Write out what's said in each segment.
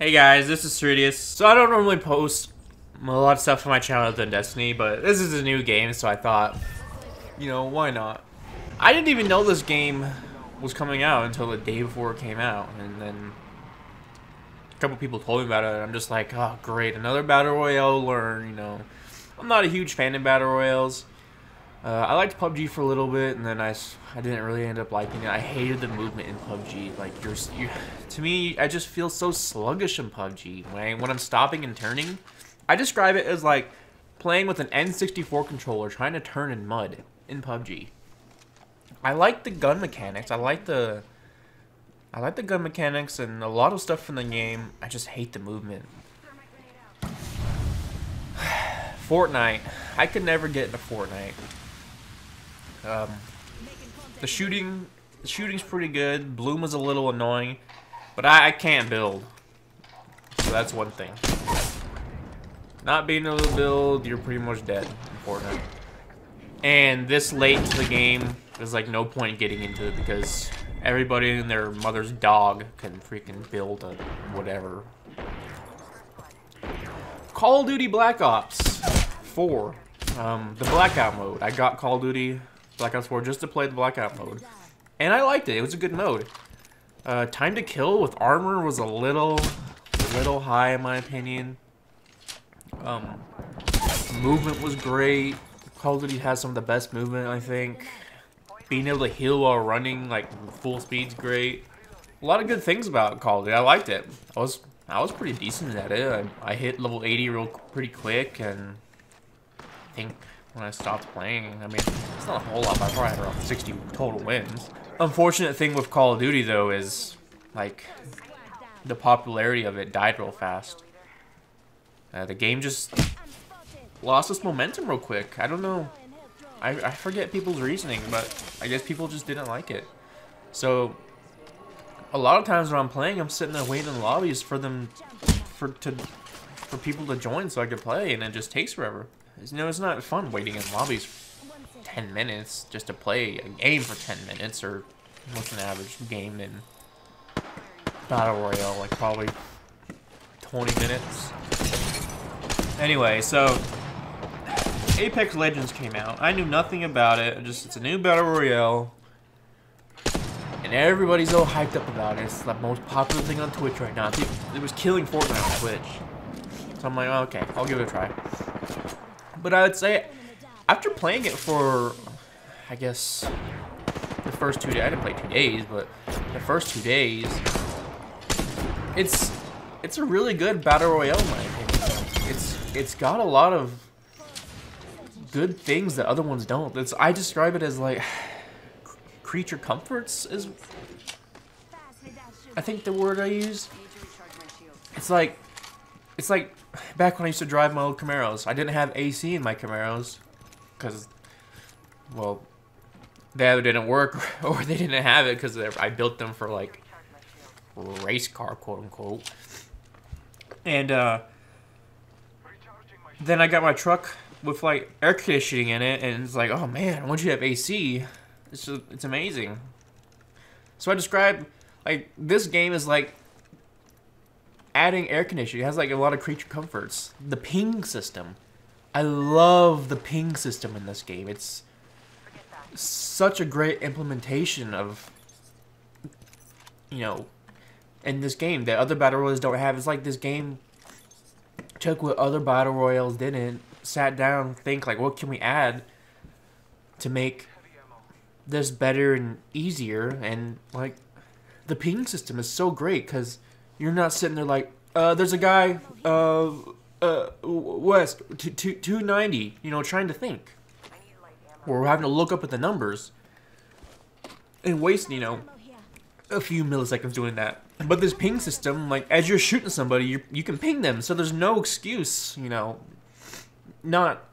Hey guys, this is Cerridius. So I don't normally post a lot of stuff on my channel other than Destiny, but this is a new game, so I thought, why not? I didn't even know this game was coming out until the day before it came out, and then a couple people told me about it, and I'm just like, oh great, another Battle Royale to learn, I'm not a huge fan of Battle Royales. I liked PUBG for a little bit, and then I didn't really end up liking it. I hated the movement in PUBG. Like, to me, I just feel so sluggish in PUBG. When I'm stopping and turning, I describe it as like playing with an N64 controller trying to turn in mud in PUBG. I like the gun mechanics. I like the gun mechanics and a lot of stuff in the game. I just hate the movement. Fortnite. I could never get into Fortnite. The shooting's pretty good. Bloom was a little annoying, but I can't build, so that's one thing. Not being able to build, you're pretty much dead in Fortnite. And this late into the game, there's like no point getting into it because everybody and their mother's dog can freaking build a whatever. Call of Duty Black Ops 4, the Blackout mode. I got Call of Duty Black Ops 4 just to play the Blackout mode, and I liked it. It was a good mode. Time to kill with armor was a little high in my opinion. Movement was great. Call of Duty has some of the best movement, I think. Being able to heal while running, like full speed's great. A lot of good things about Call of Duty. I liked it. I was pretty decent at it. I hit level 80 pretty quick, and I think when I stopped playing, I mean, it's not a whole lot, but I probably had around 60 total wins. Unfortunate thing with Call of Duty, though, is, like, the popularity of it died real fast. The game just lost its momentum real quick. I don't know. I forget people's reasoning, but I guess people just didn't like it. So, a lot of times when I'm playing, I'm sitting there waiting in lobbies for people to join so I can play, and it just takes forever. It's not fun waiting in lobbies for 10 minutes just to play a game for 10 minutes, or what's an average game in Battle Royale, like probably 20 minutes. Anyway, so Apex Legends came out. I knew nothing about it. It's a new Battle Royale, and everybody's all hyped up about it. It's the most popular thing on Twitch right now. It was killing Fortnite on Twitch. So I'm like, oh, okay, I'll give it a try. But I would say, after playing it for, I guess, the first 2 days, I didn't play 2 days, but the first 2 days, it's a really good Battle Royale in my opinion. It's got a lot of good things that other ones don't. I describe it as like creature comforts is, I think, the word I use. It's like back when I used to drive my old Camaros. I didn't have AC in my Camaros because, well, they either didn't work or they didn't have it because I built them for like race car, quote unquote. And then I got my truck with like air conditioning in it, and it's like, oh man, once you have AC, it's amazing. So I describe, like, this game is like adding air conditioning. It has like a lot of creature comforts. The ping system, I love the ping system in this game. It's such a great implementation of, in this game that other battle royales don't have. It's like this game took what other battle royales didn't, sat down, think like, what can we add to make this better and easier? And like, the ping system is so great because you're not sitting there like, there's a guy, west, 290, trying to think. Or we're having to look up at the numbers and waste, a few milliseconds doing that. But this ping system, like, as you're shooting somebody, you can ping them, so there's no excuse, not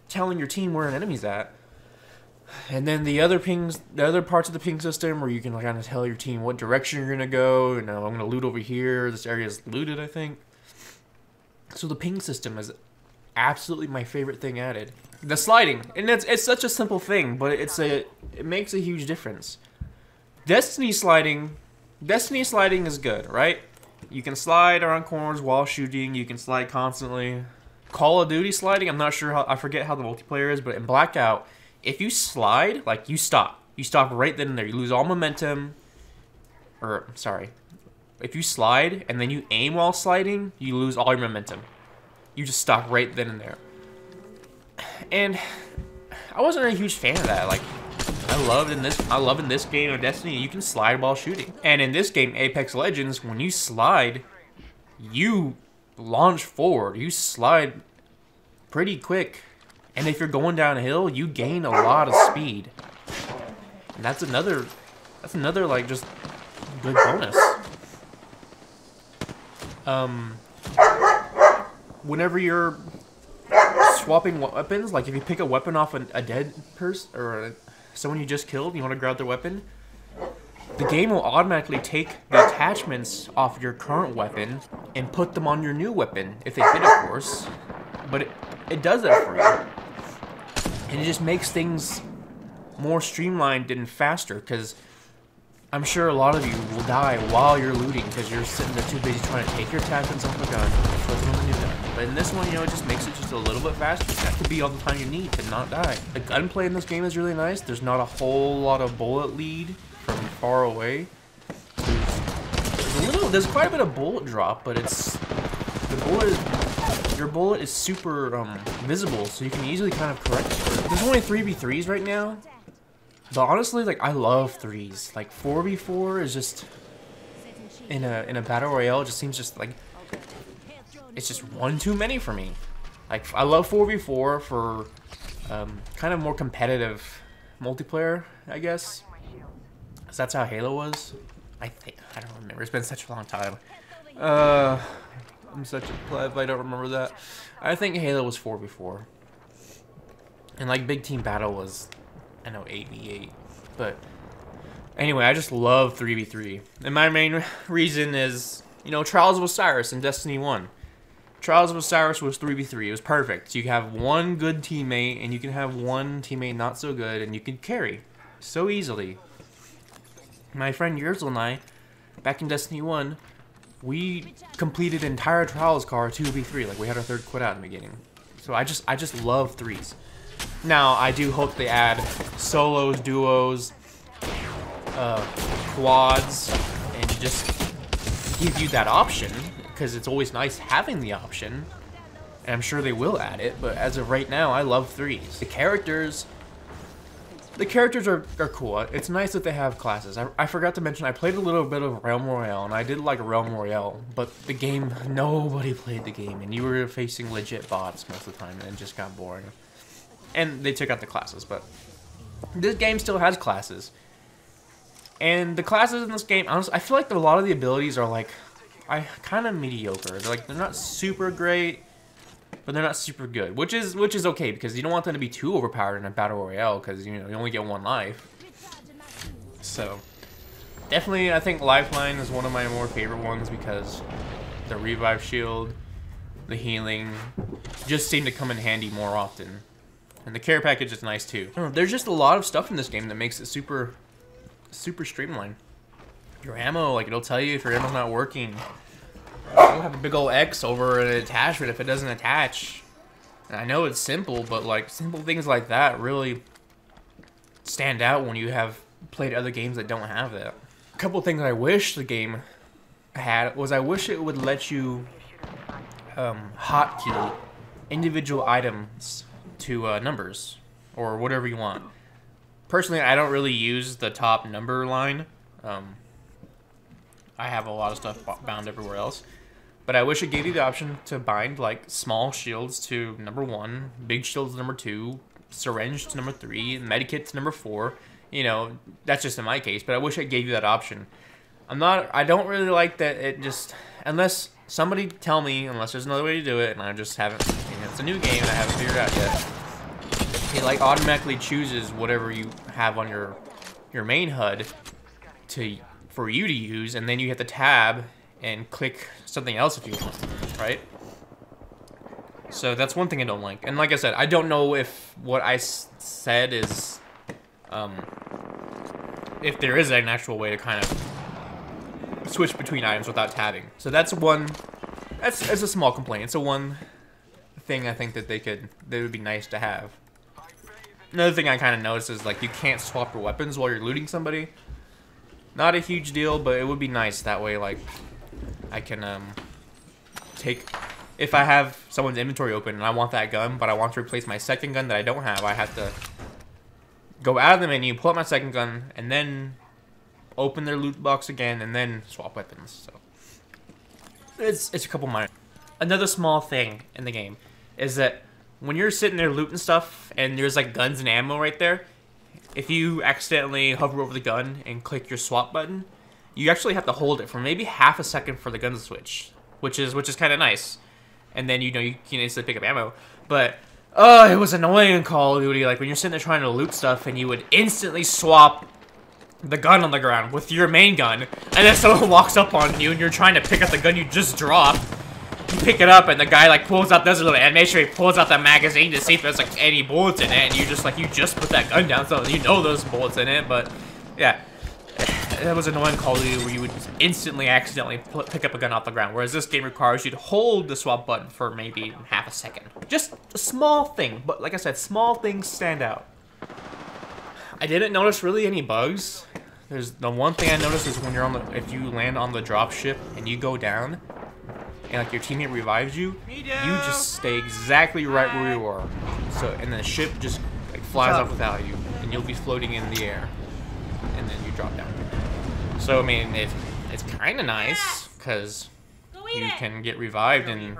telling your team where an enemy's at. And then the other parts of the ping system where you can kind of tell your team what direction you're gonna go. I'm gonna loot over here. This area is looted, I think. So the ping system is absolutely my favorite thing added. The sliding, and it's such a simple thing, but it makes a huge difference. Destiny sliding is good, right? You can slide around corners while shooting. You can slide constantly. Call of Duty sliding, I'm not sure how, I forget how the multiplayer is, but in Blackout, if you slide, like, you stop. You stop right then and there. You lose all momentum. Or, sorry. If you slide and then you aim while sliding, you lose all your momentum. You just stop right then and there. And I wasn't a huge fan of that. Like, I love in this game of Destiny, you can slide while shooting. And in this game, Apex Legends, when you slide, you launch forward. You slide pretty quick. And if you're going downhill, you gain a lot of speed. And that's another like just good bonus. Whenever you're swapping weapons, like if you pick a weapon off a dead person or someone you just killed, you want to grab their weapon, the game will automatically take the attachments off your current weapon and put them on your new weapon, if they fit, of course. But it does that for you. And it just makes things more streamlined and faster, because I'm sure a lot of you will die while you're looting because you're sitting there too busy trying to take your attachments off the gun and put them on the new gun. But in this one, you know, it just makes it just a little bit faster. That could be all the time you need to not die. The gunplay in this game is really nice. There's not a whole lot of bullet lead from far away. There's quite a bit of bullet drop, but your bullet is super visible, so you can easily kind of correct it. There's only 3v3s right now. But honestly, like, I love 3s. Like, 4v4 is just in a battle royale, it just seems just like it's just one too many for me. Like, I love 4v4 for kind of more competitive multiplayer, I guess. 'Cause that's how Halo was. I don't remember. It's been such a long time. I'm such a pleb. I don't remember that. I think Halo was 4v4, and like big team battle was, I know, 8v8. But anyway, I just love 3v3. And my main reason is, you know, Trials of Osiris in Destiny 1. Trials of Osiris was 3v3. It was perfect. You have one good teammate, and you can have one teammate not so good, and you can carry so easily. My friend Yurzel and I, back in Destiny 1, we completed entire Trials car 2v3. Like, we had our third quit out in the beginning. So I just love 3s. Now, I do hope they add solos, duos, quads, and just give you that option, because it's always nice having the option, and I'm sure they will add it, but as of right now, I love 3s. The characters are cool. It's nice that they have classes. I forgot to mention, I played a little bit of Realm Royale, and I did like Realm Royale, but the game, nobody played the game, and you were facing legit bots most of the time, and it just got boring. And they took out the classes, but this game still has classes. And the classes in this game, honestly, I feel like a lot of the abilities are like, kind of mediocre. They're not super great, but they're not super good, which is okay, because you don't want them to be too overpowered in a battle royale, because you know you only get one life. So definitely, I think Lifeline is one of my more favorite ones, because the revive shield, the healing, just seem to come in handy more often. And the care package is nice too. There's just a lot of stuff in this game that makes it super streamlined. Your ammo, like, it'll tell you if your ammo's not working. It'll have a big old X over an attachment if it doesn't attach. And I know it's simple, but like simple things like that really stand out when you have played other games that don't have that. A couple things I wish the game had was, I wish it would let you hotkey individual items to numbers or whatever you want. Personally, I don't really use the top number line. I have a lot of stuff bound everywhere else, but I wish it gave you the option to bind like small shields to number 1, big shields to number 2, syringe to number 3, medikit to number 4. You know, that's just in my case, but I wish it gave you that option. I don't really like that it just, unless somebody tell me, unless there's another way to do it, and I just haven't, you know, it's a new game and I haven't figured it out yet. It like automatically chooses whatever you have on your main HUD for you to use, and then you hit the tab and click something else if you want, right? So that's one thing I don't like. And like I said, I don't know if what I said is, if there is an actual way to kind of switch between items without tabbing. So that's a small complaint. It's a one thing I think that that would be nice to have. Another thing I kind of noticed is like you can't swap your weapons while you're looting somebody. Not a huge deal, but it would be nice that way. Like I can take, if I have someone's inventory open and I want that gun, but I want to replace my second gun that I don't have, I have to go out of the menu, pull out my second gun, and then open their loot box again, and then swap weapons. So it's a couple minor. Another small thing in the game is that when you're sitting there looting stuff and there's like guns and ammo right there, if you accidentally hover over the gun and click your swap button, you actually have to hold it for maybe half a second for the gun to switch, which is kind of nice. And then you can instantly pick up ammo. But it was annoying in Call of Duty, like when you're sitting there trying to loot stuff and you would instantly swap the gun on the ground with your main gun, and then someone walks up on you and you're trying to pick up the gun you just dropped. You pick it up and the guy like pulls out, does a little animation, he pulls out the magazine to see if there's like any bullets in it, and you just put that gun down, so you know there's bullets in it. But yeah, that was annoying Call of Duty where you would instantly accidentally pick up a gun off the ground, whereas this game requires you to hold the swap button for maybe half a second. Just a small thing, but like I said, small things stand out. I didn't notice really any bugs. There's the one thing I noticed is when you're if you land on the drop ship and you go down, and like your teammate revives you, you just stay exactly right where you are. So, and the ship just like flies off without you, and you'll be floating in the air, and then you drop down. So I mean, it's kind of nice because you can get revived and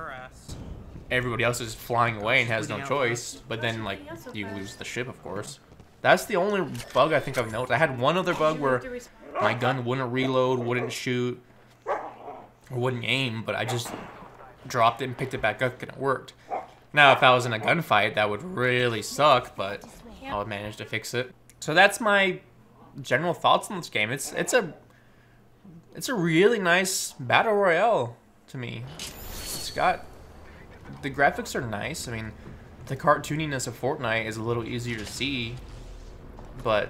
everybody else is flying away and has no choice. But then like you lose the ship, of course. That's the only bug I think I've noticed. I had one other bug where my gun wouldn't reload, wouldn't shoot, or wouldn't aim, but I just dropped it and picked it back up and it worked. Now, if I was in a gunfight, that would really suck, but I would manage to fix it. So that's my general thoughts on this game. It's a really nice battle royale to me. It's got, the graphics are nice. I mean, the cartooniness of Fortnite is a little easier to see, but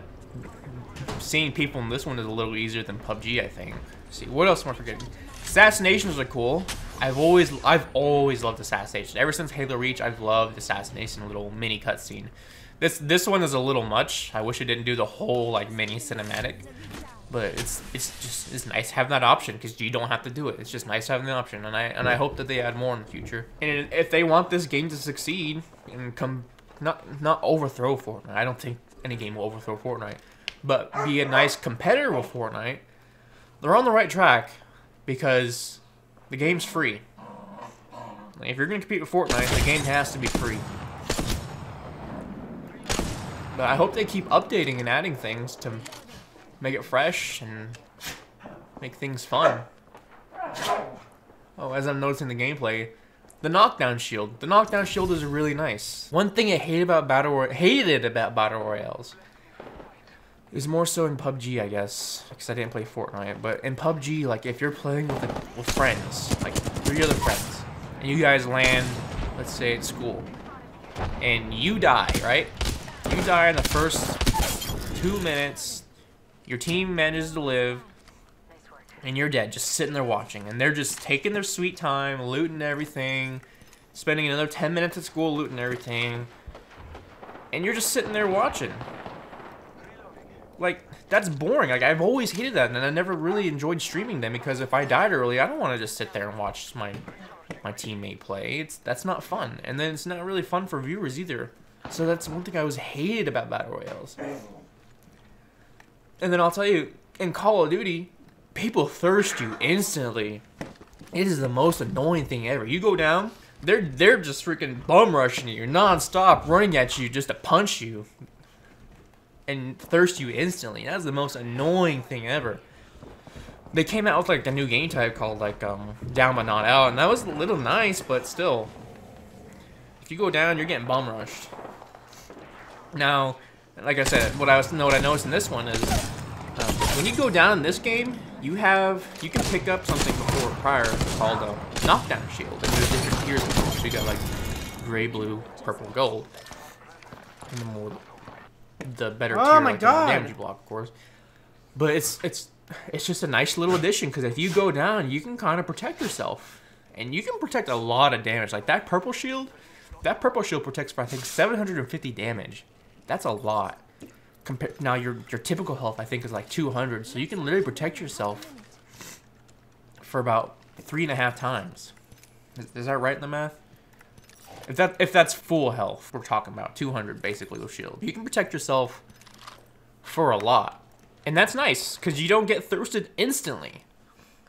seeing people in this one is a little easier than PUBG, I think. Let's see, what else am I forgetting? Assassinations are cool. I've always loved assassinations. Ever since Halo Reach, I've loved assassination, little mini cutscene. This one is a little much. I wish it didn't do the whole like mini cinematic, but it's nice to have that option because you don't have to do it. It's just nice having the option, and I hope that they add more in the future. And if they want this game to succeed and not overthrow Fortnite, I don't think any game will overthrow Fortnite, but be a nice competitor with Fortnite, they're on the right track because the game's free. Like, if you're going to compete with Fortnite, the game has to be free. But I hope they keep updating and adding things to make it fresh and make things fun. Oh, as I'm noticing the gameplay, the knockdown shield. The knockdown shield is really nice. One thing I hated about battle royales is more so in PUBG, I guess, because I didn't play Fortnite. But in PUBG, like if you're playing with friends, like 3 other friends, and you guys land, let's say at school, and you die, right? You die in the first 2 minutes. Your team manages to live, and you're dead, just sitting there watching. And they're just taking their sweet time, looting everything, spending another 10 minutes at school looting everything. And you're just sitting there watching. Like, that's boring. Like, I've always hated that, and I never really enjoyed streaming them because if I died early, I don't want to just sit there and watch my teammate play. That's not fun. And then it's not really fun for viewers either. So that's one thing I always hated about battle royales. And then I'll tell you, in Call of Duty, people thirst you instantly. It is the most annoying thing ever. You go down, they're just freaking bum rushing you non-stop, running at you just to punch you and thirst you instantly. That's the most annoying thing ever. They came out with like a new game type called like down but not out, and that was a little nice, but still, if you go down, you're getting bum rushed. Now, like I said, what I noticed in this one is when you go down in this game, you can pick up something prior called a knockdown shield, and there's different tiers of them. So you got like gray, blue, purple, gold, and the better tier, like the damage block, of course. But it's just a nice little addition, because if you go down, you can kind of protect yourself. And you can protect a lot of damage. Like that purple shield protects for, I think, 750 damage. That's a lot. Now your typical health, I think, is like 200. So you can literally protect yourself for about 3.5 times. Is that right in the math? If that's full health, we're talking about 200 basically with shield. You can protect yourself for a lot. And that's nice, because you don't get thirsted instantly.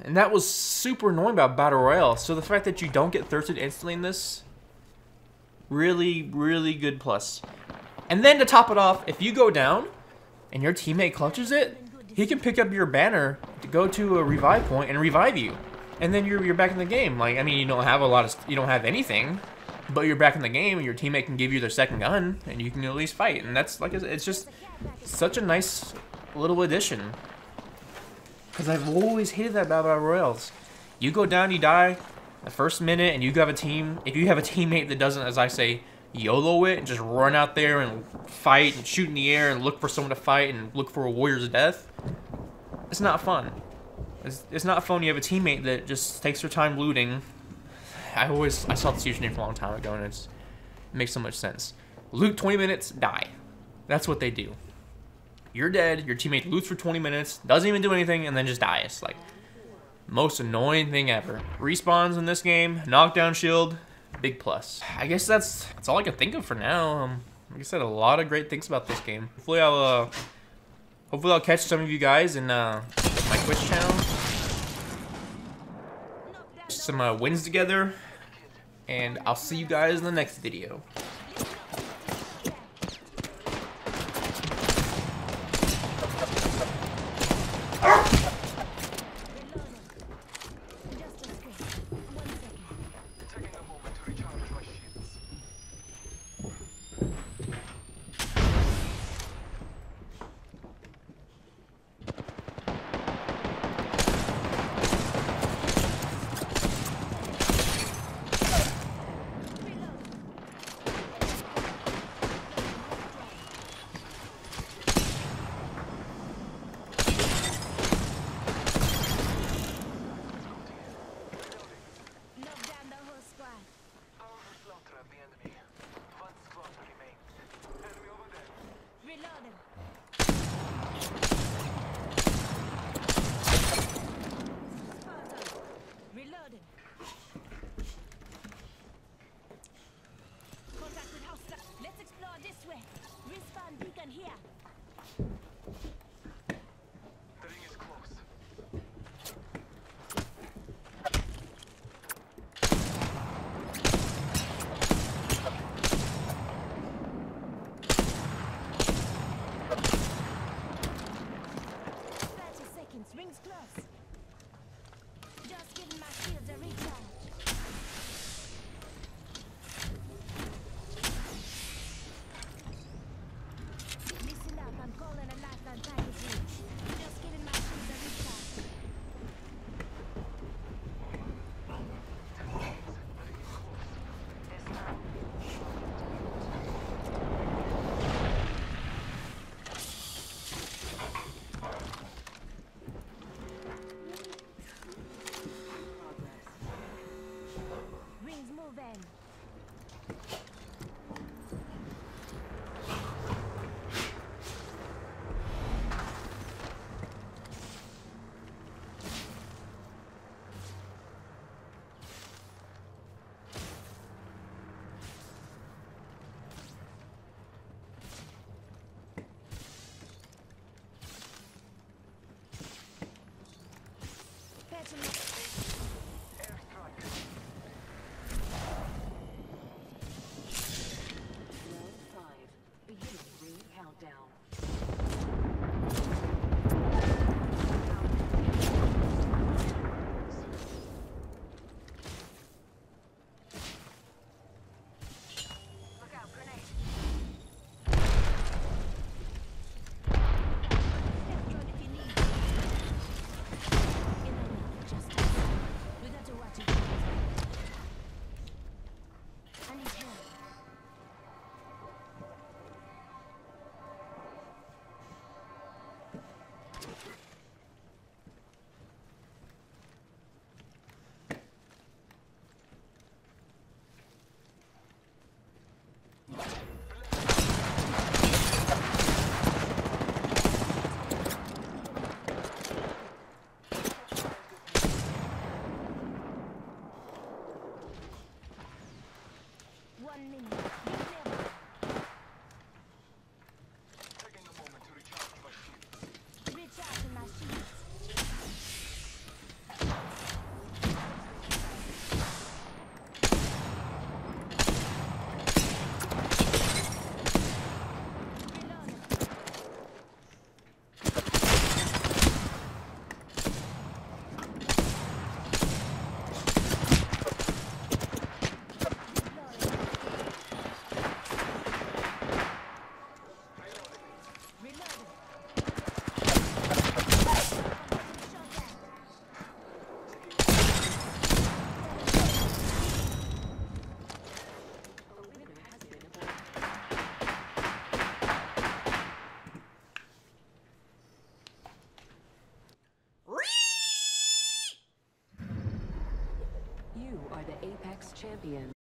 And that was super annoying about Battle Royale. So the fact that you don't get thirsted instantly in this, really, really good plus. And then to top it off, if you go down and your teammate clutches it, he can pick up your banner to go to a revive point and revive you. And then you're back in the game. Like, I mean, you don't have anything, but you're back in the game and your teammate can give you their second gun and you can at least fight. And that's like, it's just such a nice little addition. Because I've always hated that about Battle Royales. You go down, you die the first minute, and you have a team. If you have a teammate that doesn't, as I say, YOLO it and just run out there and fight and shoot in the air and look for someone to fight and look for a warrior's death, it's not fun. It's not fun. You have a teammate that just takes their time looting. I saw this username a long time ago, and it makes so much sense. Loot 20 minutes, die. That's what they do. You're dead, your teammate loots for 20 minutes, doesn't even do anything, and then just dies. Like, most annoying thing ever. Respawns in this game, knockdown shield, big plus. I guess that's all I can think of for now. Like I said, a lot of great things about this game. Hopefully I'll catch some of you guys in my Twitch channel. Some wins together, and I'll see you guys in the next video. Rings close. Just giving my shields a recharge. Listen up, I'm calling a lifeline package. Just giving my shields a recharge. Rings moving. Patching up. Justice. the Apex champions.